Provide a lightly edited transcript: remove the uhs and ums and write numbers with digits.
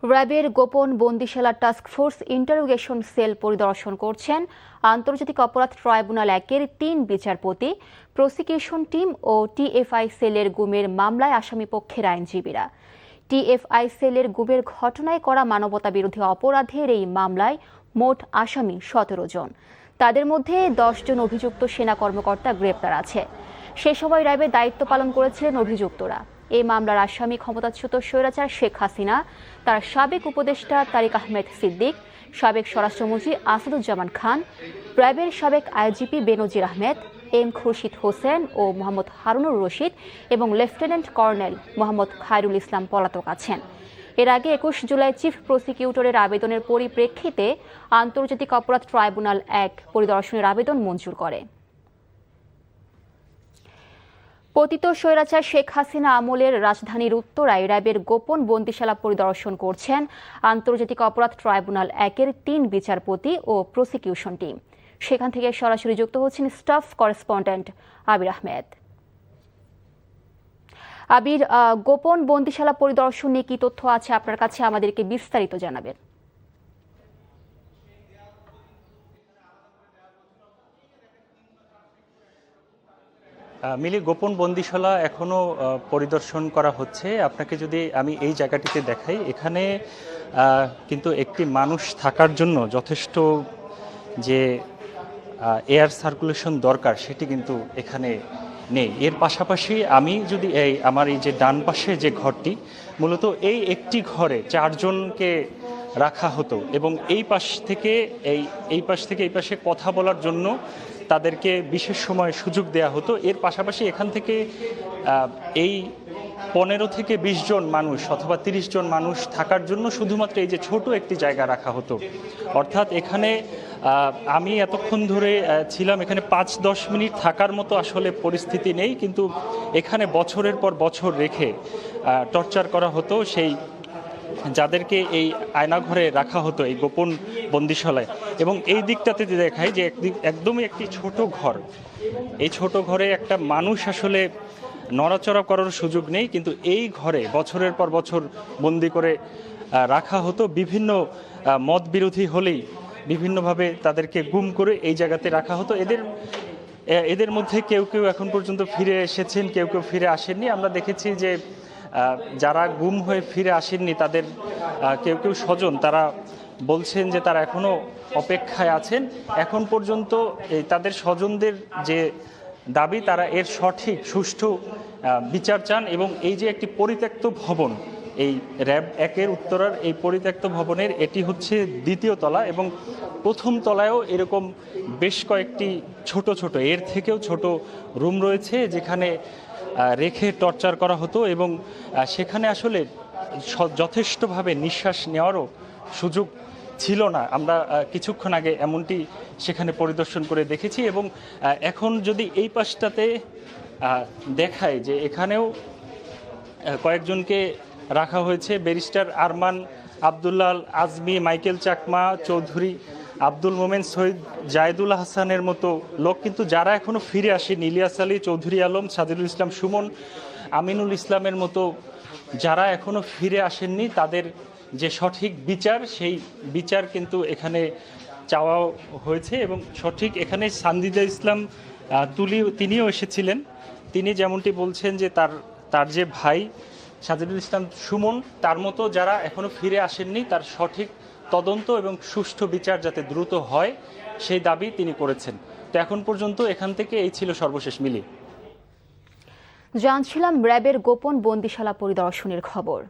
র্যাবের গোপন বন্দিশালা task force interrogation sell পরিদর্শন করছেন আন্তর্জাতিক অপরাধ ট্রাইব্যুনাল ১-এর ৩ বিচারপতি, প্রসিকিউশন টিম ও টিএফআই সেলের গুমের মামলায় আসামিপক্ষের আইনজীবীরা। টিএফআই সেলের গুমের ঘটনায় করা মানবতাবিরোধী অপরাধের এই মামলায় মোট আসামি ১৭ জন। তাদের মধ্যে ১০ জন অভিযুক্ত সেনা কর্মকর্তা গ্রেপ্তার আছে। সে সময় র্যাবে দায়িত্ব পালন করেছিলেন অভিযুক্তরা। এই মামলার আসামি ক্ষমতাচ্যুত স্বৈরাচার শেখ হাসিনা, তার সাবেক উপদেষ্টা তারিক আহমেদ সিদ্দিক, সাবেক স্বরাষ্ট্রমন্ত্রী আসাদুজ্জামান খান, র্যাবের সাবেক আইজিপি বেনজির আহমেদ, এম খুরশিদ হোসেন ও মোহাম্মদ হারুনুর রশিদ এবং লেফটেন্যান্ট কর্নেল মোহাম্মদ খায়রুল ইসলাম পলাতক আছেন। এর আগে ২১ জুলাই চিফ প্রসিকিউটরের আবেদনের পরিপ্রেক্ষিতে আন্তর্জাতিক অপরাধ ট্রাইব্যুনাল ১ পরিদর্শনের আবেদন মঞ্জুর করে। পতিত স্বৈরাচার শেখ হাসিনা আমলের রাজধানীর উত্তরায় র্যাবের গোপন বন্দিশালা পরিদর্শন করছেন আন্তর্জাতিক অপরাধ ট্রাইব্যুনাল ১-এর ৩ বিচারপতি ও প্রসিকিউশন টিম। সেখান থেকে সরাসরি যুক্ত হচ্ছেন স্টাফ করেসপন্ডেন্ট আবির আহমেদ। আবির, গোপন বন্দিশালা পরিদর্শন নিয়ে কি তথ্য আছে আপনার কাছে, আমাদেরকে বিস্তারিত জানাবেন। মিলি, গোপন বন্দিশালা এখনো পরিদর্শন করা হচ্ছে। আপনাকে যদি আমি এই জায়গাটিতে দেখাই, এখানে কিন্তু একটি মানুষ থাকার জন্য যথেষ্ট যে এয়ার সার্কুলেশন দরকার সেটি কিন্তু এখানে নেই। এর পাশাপাশি আমি যদি আমার এই যে ডান পাশে যে ঘরটি, মূলত এই একটি ঘরে ৪ জনকে রাখা হতো এবং এই পাশ থেকে এই পাশে কথা বলার জন্য তাদেরকে বিশেষ সময় সুযোগ দেয়া হতো। এর পাশাপাশি এখান থেকে এই ১৫ থেকে ২০ জন মানুষ অথবা ৩০ জন মানুষ থাকার জন্য শুধুমাত্র এই যে ছোট একটি জায়গা রাখা হতো। অর্থাৎ এখানে আমি এতক্ষণ ধরে ছিলাম, এখানে ৫-১০ মিনিট থাকার মতো আসলে পরিস্থিতি নেই, কিন্তু এখানে বছরের পর বছর রেখে টর্চার করা হতো সেই যাদেরকে এই আয়নাঘরে রাখা হতো এই গোপন বন্দিশালায়। এবং এই দিকটাতে দেখায় যে একদমই একটি ছোট ঘর, এই ছোট ঘরে একটা মানুষ আসলে নড়াচড়া করার সুযোগ নেই, কিন্তু এই ঘরে বছরের পর বছর বন্দি করে রাখা হতো। বিভিন্ন মত বিরোধী হলেই বিভিন্নভাবে তাদেরকে গুম করে এই জায়গাতে রাখা হতো। এদের মধ্যে কেউ কেউ এখন পর্যন্ত ফিরে এসেছেন, কেউ কেউ ফিরে আসেননি। আমরা দেখেছি যে যারা গুম হয়ে ফিরে আসেননি তাদের কেউ কেউ স্বজন তারা বলছেন যে তারা এখনও অপেক্ষায় আছেন। এখন পর্যন্ত তাদের স্বজনদের যে দাবি, তারা এর সঠিক সুষ্ঠু বিচার চান। এবং এই যে একটি পরিত্যক্ত ভবন, এই র্যাব ১-এর উত্তরার এই পরিত্যক্ত ভবনের এটি হচ্ছে ২য় তলা এবং প্রথম তলায়ও এরকম বেশ কয়েকটি ছোট এর থেকেও ছোট রুম রয়েছে যেখানে রেখে টর্চার করা হতো এবং সেখানে আসলে যথেষ্টভাবে নিঃশ্বাস নেওয়ারও সুযোগ ছিল না। আমরা কিছুক্ষণ আগে এমনটি সেখানে পরিদর্শন করে দেখেছি। এবং এখন যদি এই পাশটাতে দেখায় যে এখানেও কয়েকজনকে রাখা হয়েছে, ব্যারিস্টার আরমান আবদুল্লাহ আজমি, মাইকেল চাকমা চৌধুরী, আব্দুল মোমেন, শহীদ জায়েদুল হাসানের মতো লোক কিন্তু যারা এখনও ফিরে আসেনি, ইলিয়াস আলী, চৌধুরী আলম, সাজিদুল ইসলাম সুমন, আমিনুল ইসলামের মতো যারা এখনও ফিরে আসেননি, তাদের যে সঠিক বিচার সেই বিচার কিন্তু এখানে চাওয়া হয়েছে। এবং সঠিক এখানে সানজিদা ইসলাম তিনিও এসেছিলেন। তিনি যেমনটি বলছেন যে তার যে ভাই সাজিদুল ইসলাম সুমন, তার মতো যারা এখনও ফিরে আসেননি তার সঠিক তদন্ত এবং সুষ্ঠু বিচার যাতে দ্রুত হয় সেই দাবি তিনি করেছেন। তো এখন পর্যন্ত এখান থেকে এই ছিল সর্বশেষ। মিলি, জানছিলাম র্যাবের গোপন বন্দিশালা পরিদর্শনের খবর।